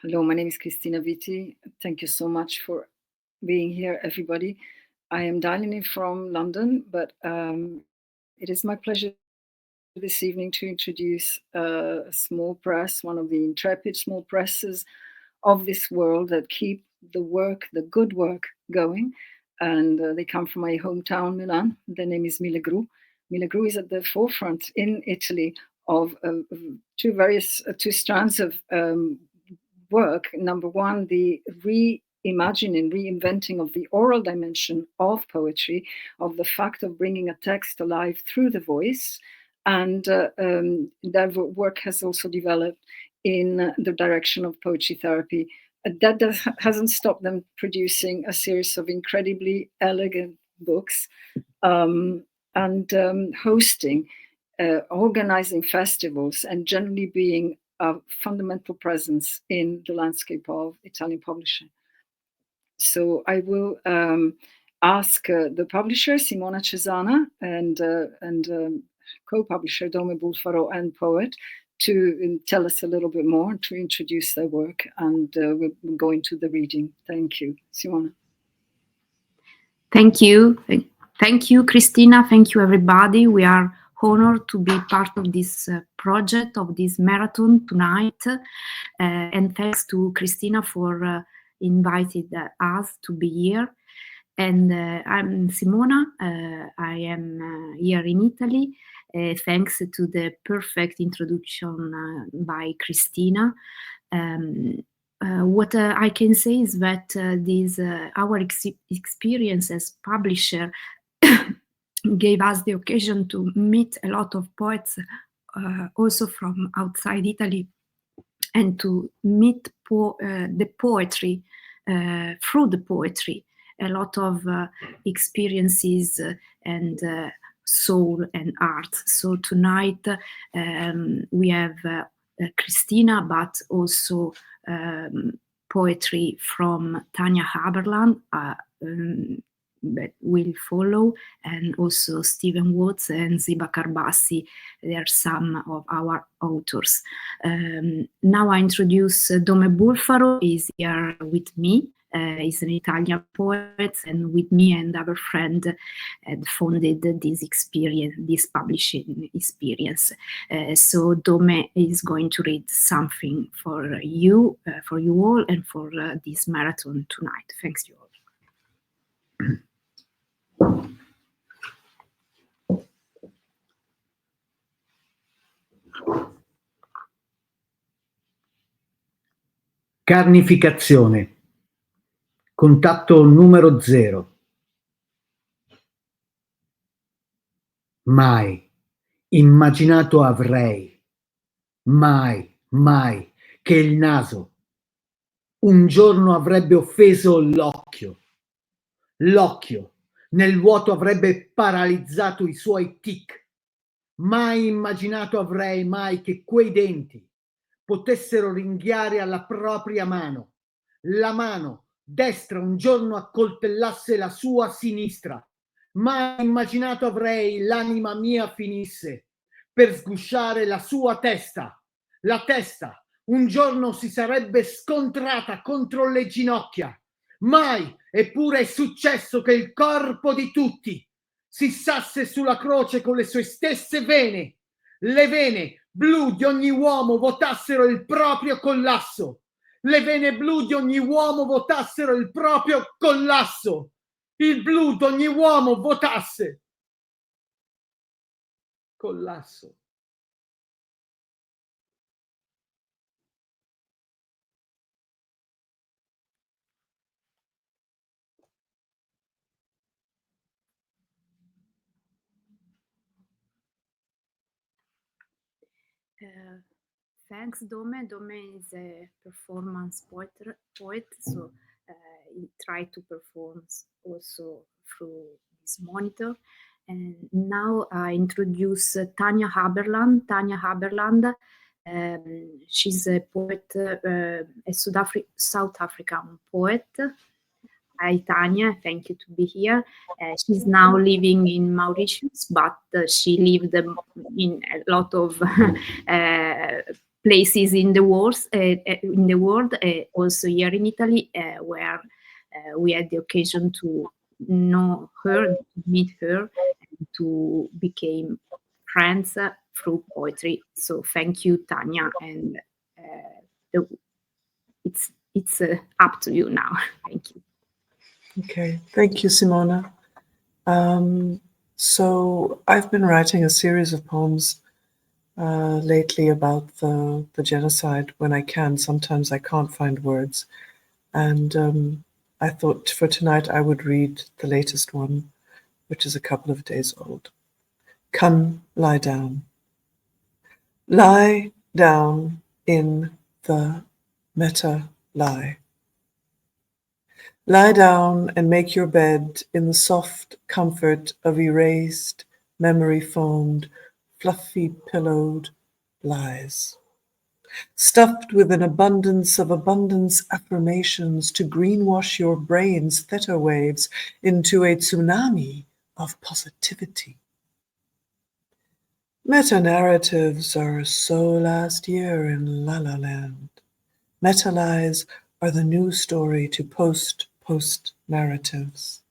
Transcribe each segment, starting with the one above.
Hello, my name is Cristina Vitti. Thank you so much for being here, everybody. I am dialing in from London, but it is my pleasure this evening to introduce a small press, one of the intrepid small presses of this world that keep the work, the good work going. And they come from my hometown, Milan. Their name is Mille Gru. Mille Gru is at the forefront in Italy of two strands of work. Number one, the reimagining, reinventing of the oral dimension of poetry, of the fact of bringing a text alive through the voice. And that work has also developed in the direction of poetry therapy. Hasn't stopped them producing a series of incredibly elegant books and hosting, organizing festivals, and generally being a fundamental presence in the landscape of Italian publishing. So I will ask the publisher, Simona Cesana, and co-publisher Dome Bulfaro and poet to tell us a little bit more, to introduce their work, and we'll go into the reading. Thank you, Simona. Thank you. Thank you, Cristina. Thank you, everybody. We are honored to be part of this project, of this marathon tonight. And thanks to Cristina for inviting us to be here. And I'm Simona. I am here in Italy, thanks to the perfect introduction by Cristina. What I can say is that our experience as publisher gave us the occasion to meet a lot of poets also from outside Italy, and to meet the poetry through the poetry, a lot of experiences and soul and art. So tonight we have Cristina, but also poetry from Tanya Haberland that will follow, and also Stephen Watts and Ziba Karbassi. They are some of our authors. Now I introduce Dome Bulfaro. Is here with me. He's an Italian poet, and with me and our friend had founded this experience, this publishing experience. So Dome is going to read something for you all, and for this marathon tonight. Thanks you all. Carnificazione. Contatto numero 0. Mai immaginato avrei, mai, che il naso un giorno avrebbe offeso l'occhio. L'occhio nel vuoto avrebbe paralizzato i suoi tic. Mai immaginato avrei mai che quei denti potessero ringhiare alla propria mano. La mano destra un giorno accoltellasse la sua sinistra. Mai immaginato avrei l'anima mia finisse per sgusciare la sua testa. La testa un giorno si sarebbe scontrata contro le ginocchia. Mai, eppure è successo che il corpo di tutti si fissasse sulla croce con le sue stesse vene. Le vene blu di ogni uomo votassero il proprio collasso. Le vene blu di ogni uomo votassero il proprio collasso. Il blu di ogni uomo votasse. Collasso. Thanks, Dome. Dome is a performance poet, so he tried to perform also through this monitor. And now I introduce Tanya Haberland. Tanya Haberland, she's a poet, a South African poet. Hi, Tanya. Thank you to be here. She's now living in Mauritius, but she lived in a lot of places in the world, also here in Italy, where we had the occasion to know her, to meet her, and to become friends through poetry. So thank you, Tanya, and it's up to you now. Thank you. Okay, thank you, Simona. So I've been writing a series of poems lately about the genocide when I can. Sometimes I can't find words. And I thought for tonight I would read the latest one, which is a couple of days old. Come, lie down. Lie down in the meta-lie. Lie down and make your bed in the soft comfort of erased, memory-foamed, fluffy pillowed lies. Stuffed with an abundance of abundance affirmations to greenwash your brain's theta waves into a tsunami of positivity. Meta-narratives are so last year in La La Land. Meta-lies are the new story to post narratives.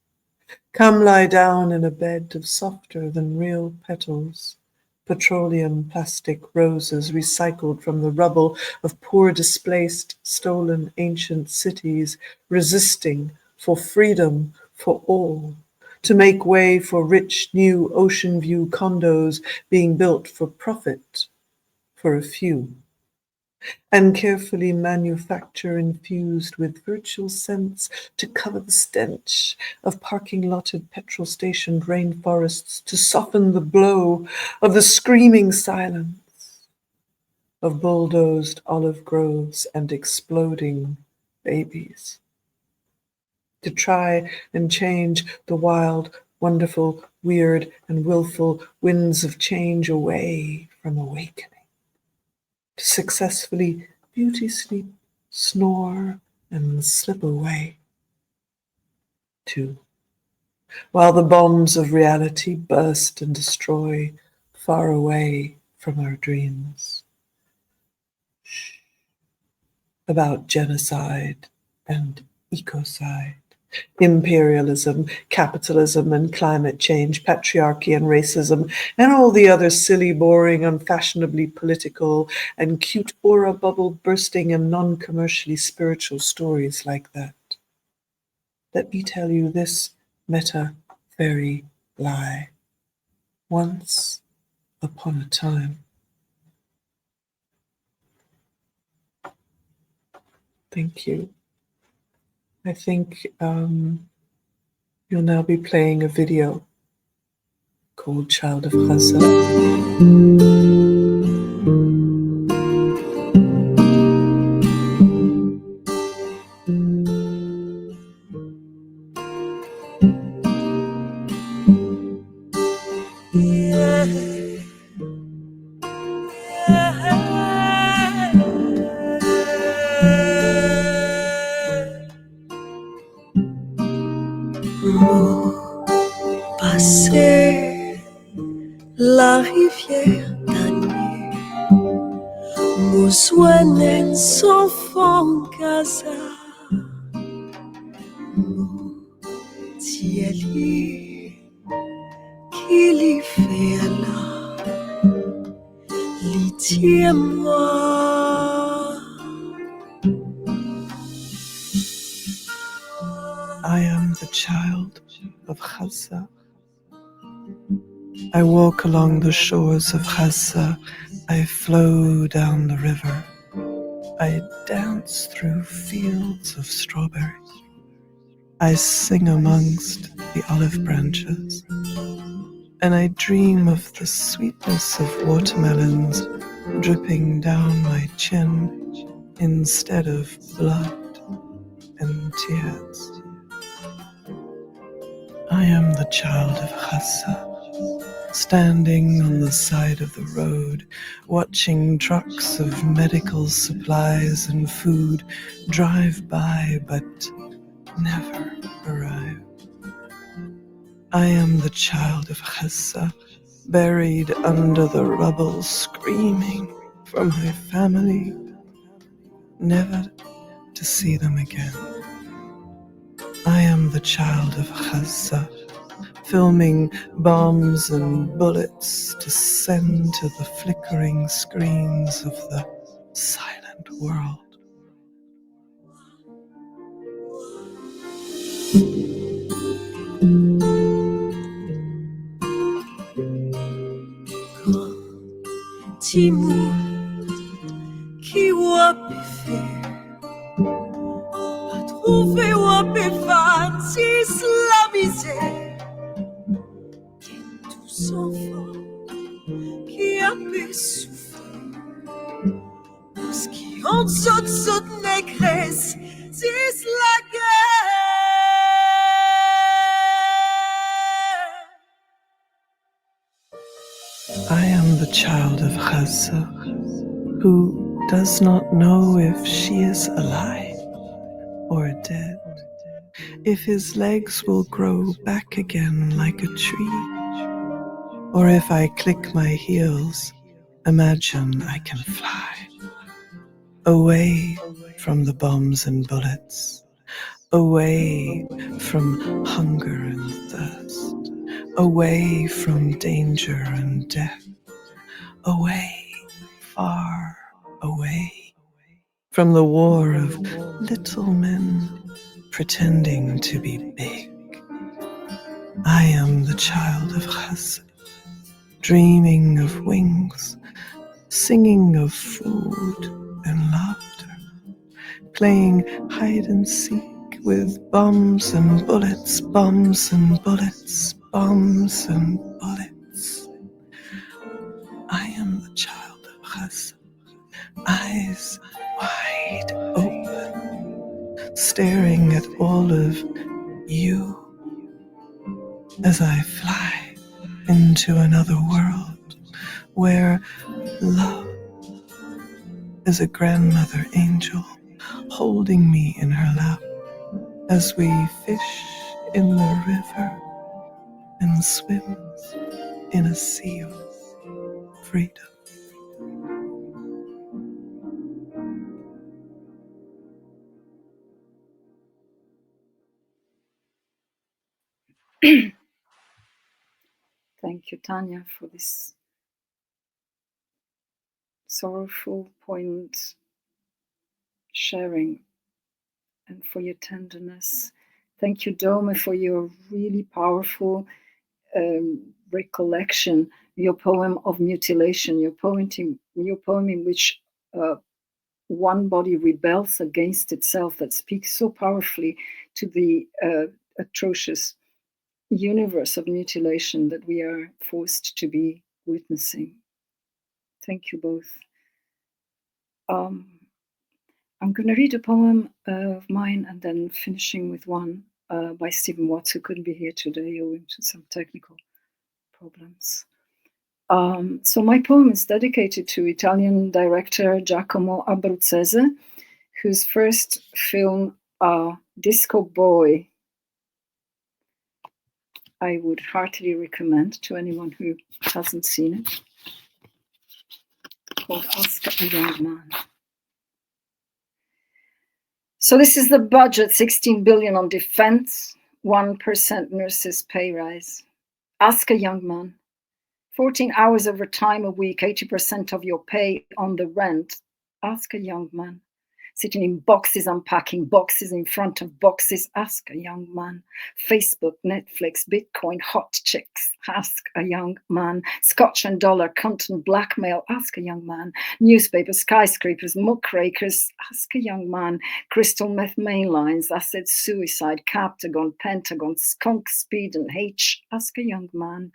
Come lie down in a bed of softer than real petals, petroleum plastic roses recycled from the rubble of poor displaced, stolen ancient cities, resisting for freedom for all, to make way for rich new ocean view condos being built for profit for a few, and carefully manufacture infused with virtual scents to cover the stench of parking-lotted petrol station rainforests, to soften the blow of the screaming silence of bulldozed olive groves and exploding babies, to try and change the wild, wonderful, weird, and willful winds of change away from awakening, to successfully beauty sleep, snore, and slip away, too, while the bombs of reality burst and destroy far away from our dreams. Shh. About genocide and ecocide, imperialism, capitalism and climate change, patriarchy and racism, and all the other silly, boring, unfashionably political, and cute aura bubble bursting and non-commercially spiritual stories like that. Let me tell you this meta-fairy lie. Once upon a time. Thank you. I think you'll now be playing a video called Child of Gaza. Passer la rivière d'année, Mousouane son fond Gaza, Tieli qui l'y fait là, l'y moi. I am the child of Gaza. I walk along the shores of Gaza. I flow down the river. I dance through fields of strawberries. I sing amongst the olive branches. And I dream of the sweetness of watermelons dripping down my chin instead of blood and tears. I am the child of Gaza, standing on the side of the road, watching trucks of medical supplies and food drive by but never arrive. I am the child of Gaza, buried under the rubble, screaming from my family, never to see them again. I am the child of Gaza, filming bombs and bullets to send to the flickering screens of the silent world. Dis-moi qui wap faire à trouver wap fantis la misère et tous enfants qui a pu souffrir parce qui ont saute négresse c'est la guerre. I am the child of Gaza, who does not know if she is alive or dead, if his legs will grow back again like a tree, or if I click my heels, imagine I can fly away from the bombs and bullets, away from hunger and thirst, away from danger and death, away, far away from the war of little men pretending to be big. I am the child of Gaza, dreaming of wings, singing of food and laughter, playing hide and seek with bombs and bullets, bombs and bullets, bombs and bullets. I am the child of Gaza, eyes wide open, staring at all of you as I fly into another world where love is a grandmother angel holding me in her lap as we fish in the river and swim in a sea of freedom. Thank you, Tanya, for this sorrowful, poignant sharing and for your tenderness. Thank you, Dome, for your really powerful recollection, your poem of mutilation, your poem in which one body rebels against itself, that speaks so powerfully to the atrocious universe of mutilation that we are forced to be witnessing. Thank you both. I'm going to read a poem of mine and then finishing with one by Stephen Watts, who couldn't be here today owing to some technical problems. So my poem is dedicated to Italian director Giacomo Abruzzese, whose first film, Disco Boy, I would heartily recommend to anyone who hasn't seen it, called Ask a Young Man. So this is the budget, 16 billion on defense, 1% nurses pay rise. Ask a young man, 14 hours overtime a week, 80% of your pay on the rent. Ask a young man, sitting in boxes, unpacking boxes in front of boxes. Ask a young man. Facebook, Netflix, Bitcoin, hot chicks. Ask a young man. Scotch and dollar, content blackmail. Ask a young man. Newspapers, skyscrapers, muckrakers. Ask a young man. Crystal meth main lines, asset suicide, Captagon, Pentagon, skunk speed and H. Ask a young man.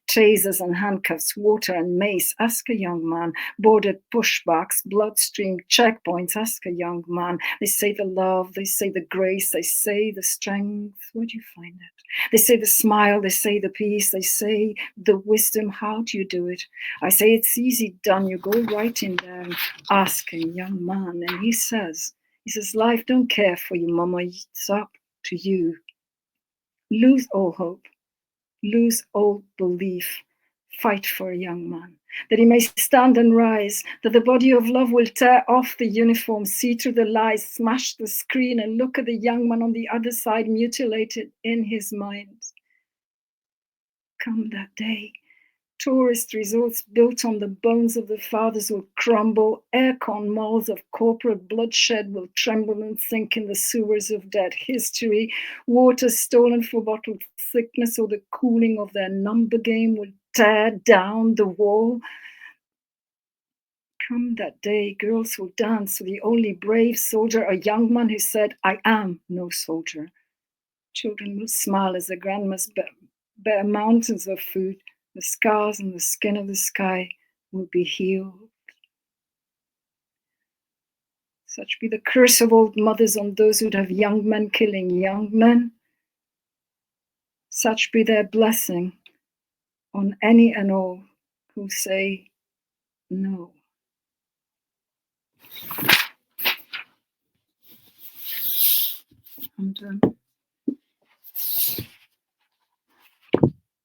Tasers and handcuffs, water and mace. Ask a young man. Border pushbacks, bloodstream checkpoints. Ask a young man. They say the love, they say the grace, they say the strength. Where do you find it? They say the smile, they say the peace, they say the wisdom. How do you do it? I say it's easy done. You go right in there and ask a young man, and he says, life don't care for you, mama. It's up to you. Lose all hope, lose all belief, Fight for a young man, that he may stand and rise, that the body of love will tear off the uniform, see through the lies, smash the screen, and look at the young man on the other side, mutilated in his mind. Come that day, tourist resorts built on the bones of the fathers will crumble, aircon malls of corporate bloodshed will tremble and sink in the sewers of dead history, water stolen for bottled sickness or the cooling of their number game will tear down the wall. Come that day, girls will dance with the only brave soldier, a young man who said, I am no soldier. Children will smile as their grandmas bear mountains of food. The scars on the skin of the sky will be healed. Such be the curse of old mothers on those who'd have young men killing young men. Such be their blessing on any and all who say no. And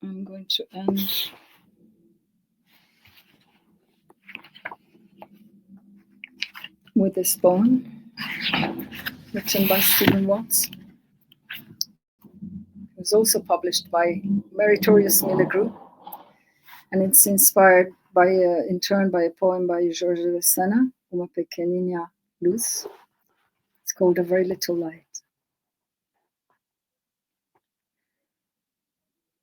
I'm going to end with this poem written by Stephen Watts. It was also published by Meritorious Milagro, and it's inspired by, in turn, by a poem by Jorge Lucena, Uma Pequenina Luz. It's called A Very Little Light.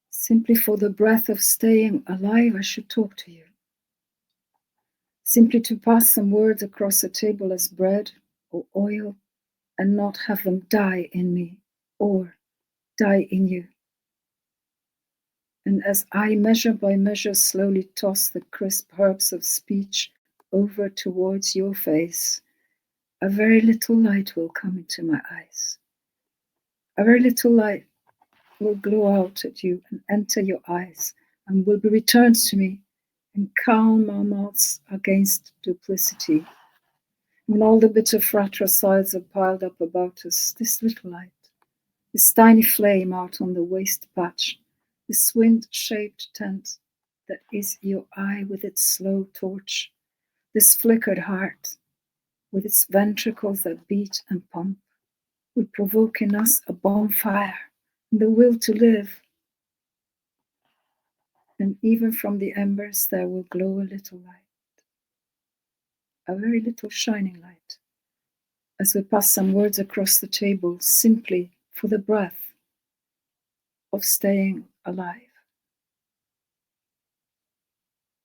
Simply for the breath of staying alive, I should talk to you. Simply to pass some words across a table as bread or oil and not have them die in me or die in you. And as I measure by measure slowly toss the crisp herbs of speech over towards your face, a very little light will come into my eyes. A very little light will glow out at you and enter your eyes and will be returned to me and calm our mouths against duplicity. When all the bitter fratricides are piled up about us, this little light, this tiny flame out on the waste patch, this wind-shaped tent that is your eye with its slow torch, this flickered heart with its ventricles that beat and pump, will provoke in us a bonfire and the will to live. And even from the embers there will glow a little light, a very little shining light, as we pass some words across the table simply for the breath of staying alive.